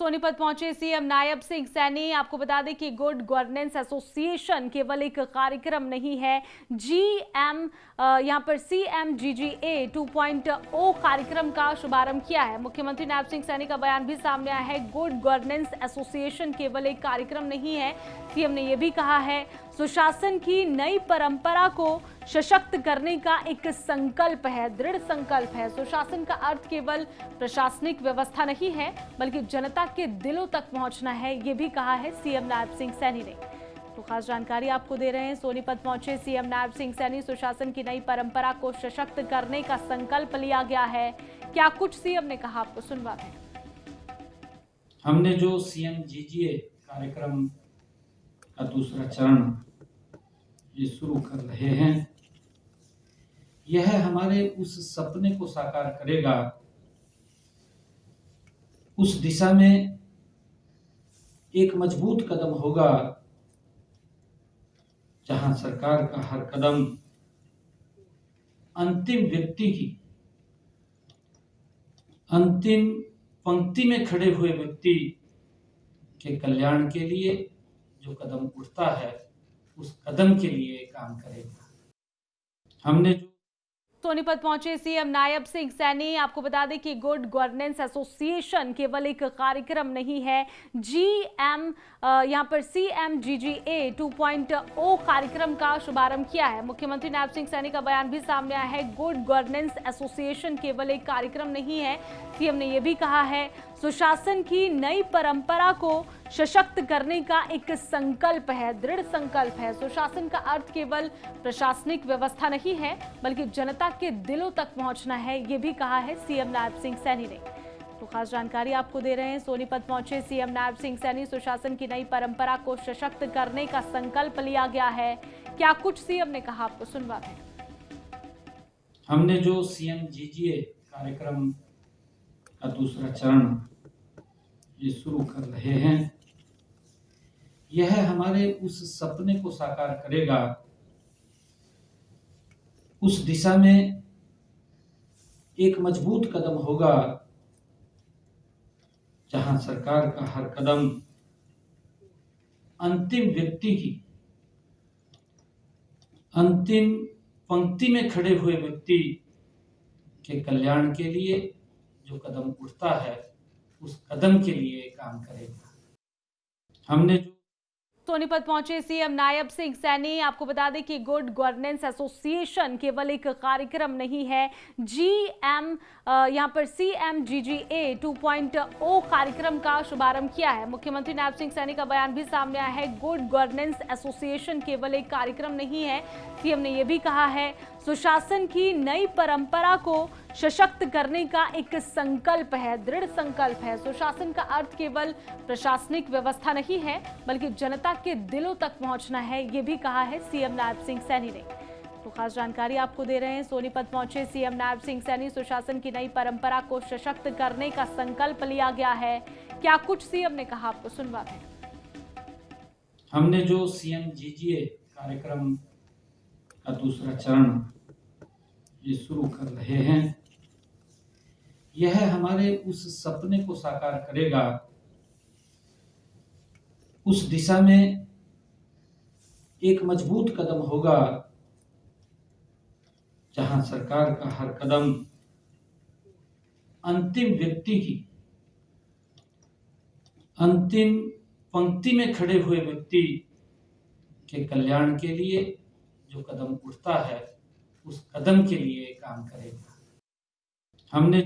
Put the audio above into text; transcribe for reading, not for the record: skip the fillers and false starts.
सोनीपत पहुंचे सीएम नायब सिंह सैनी। आपको बता दें कि गुड गवर्नेंस एसोसिएशन केवल एक कार्यक्रम नहीं है, जीएम यहां पर CMGGA 2.0 कार्यक्रम का शुभारंभ किया है। मुख्यमंत्री नायब सिंह सैनी का बयान भी सामने आया है। गुड गवर्नेंस एसोसिएशन केवल एक कार्यक्रम नहीं है, सीएम ने यह भी कहा है सुशासन की नई परंपरा को सशक्त करने का एक संकल्प है, दृढ़ संकल्प है। सुशासन का अर्थ केवल प्रशासनिक व्यवस्था नहीं है, बल्कि जनता के दिलों तक पहुंचना है, ये भी कहा है सीएम नायब सिंह सैनी ने। तो खास जानकारी आपको दे रहे हैं। सोनीपत पहुंचे सीएम नायब सिंह सैनी। सुशासन की नई परंपरा को सशक्त करने का संकल्प लिया गया है। क्या कुछ सीएम ने कहा, आपको सुनवाते हैं। हमने जो CMGGA कार्यक्रम का दूसरा चरण ये शुरू कर रहे हैं, यह हमारे उस सपने को साकार करेगा, उस दिशा में एक मजबूत कदम होगा जहां सरकार का हर कदम अंतिम व्यक्ति की, अंतिम पंक्ति में खड़े हुए व्यक्ति के कल्याण के लिए जो कदम उठता है, उस कदम के लिए काम करेगा। हमने सोनीपत पहुंचे सीएम नायब सिंह सैनी। आपको बता दें कि गुड गवर्नेंस एसोसिएशन केवल एक कार्यक्रम नहीं है, जीएम यहां पर CMGGA 2.0 कार्यक्रम का शुभारंभ किया है। मुख्यमंत्री नायब सिंह सैनी का बयान भी सामने आया है। गुड गवर्नेंस एसोसिएशन केवल एक कार्यक्रम नहीं है, सीएम ने यह भी कहा है सुशासन की नई परंपरा को सशक्त करने का एक संकल्प है, दृढ़ संकल्प है। सुशासन का अर्थ केवल प्रशासनिक व्यवस्था नहीं है, बल्कि जनता के दिलों तक पहुंचना है, ये भी कहा है सीएम नायब सिंह सैनी ने। तो खास जानकारी आपको दे रहे हैं। सोनीपत पहुंचे सीएम नायब सिंह सैनी। सुशासन की नई परंपरा को सशक्त करने का संकल्प लिया गया है। क्या कुछ सीएम ने कहा, आपको सुनवाते हैं। हमने जो CMGGA कार्यक्रम का दूसरा चरण ये शुरू कर रहे हैं, यह हमारे उस सपने को साकार करेगा, उस दिशा में एक मजबूत कदम होगा जहां सरकार का हर कदम अंतिम व्यक्ति की, अंतिम पंक्ति में खड़े हुए व्यक्ति के कल्याण के लिए जो कदम उठता है, उस कदम के लिए काम करेगा। हमने सोनीपत पहुंचे सीएम नायब सिंह सैनी। आपको बता दें कि गुड गवर्नेंस एसोसिएशन केवल एक कार्यक्रम नहीं है, जीएम यहां पर CMGGA 2.0 कार्यक्रम का शुभारंभ किया है। मुख्यमंत्री नायब सिंह सैनी का बयान भी सामने आया है। गुड गवर्नेंस एसोसिएशन केवल एक कार्यक्रम नहीं है, सीएम ने यह भी कहा है सुशासन की नई परंपरा को सशक्त करने का एक संकल्प है, दृढ़ संकल्प है। सुशासन का अर्थ केवल प्रशासनिक व्यवस्था नहीं है, बल्कि जनता के दिलों तक पहुंचना है, ये भी कहा है सीएम नायब सिंह सैनी ने। तो खास जानकारी आपको दे रहे हैं। सोनीपत पहुंचे सीएम नायब सिंह सैनी। सुशासन की नई परंपरा को सशक्त करने का संकल्प लिया गया है। क्या कुछ सीएम ने कहा, आपको सुनवाते हैं। हमने जो CMGGA कार्यक्रम का दूसरा चरण ये शुरू कर रहे हैं, यह हमारे उस सपने को साकार करेगा, उस दिशा में एक मजबूत कदम होगा जहां सरकार का हर कदम अंतिम व्यक्ति की, अंतिम पंक्ति में खड़े हुए व्यक्ति के कल्याण के लिए जो कदम उठता है, उस कदम के लिए काम करेगा। हमने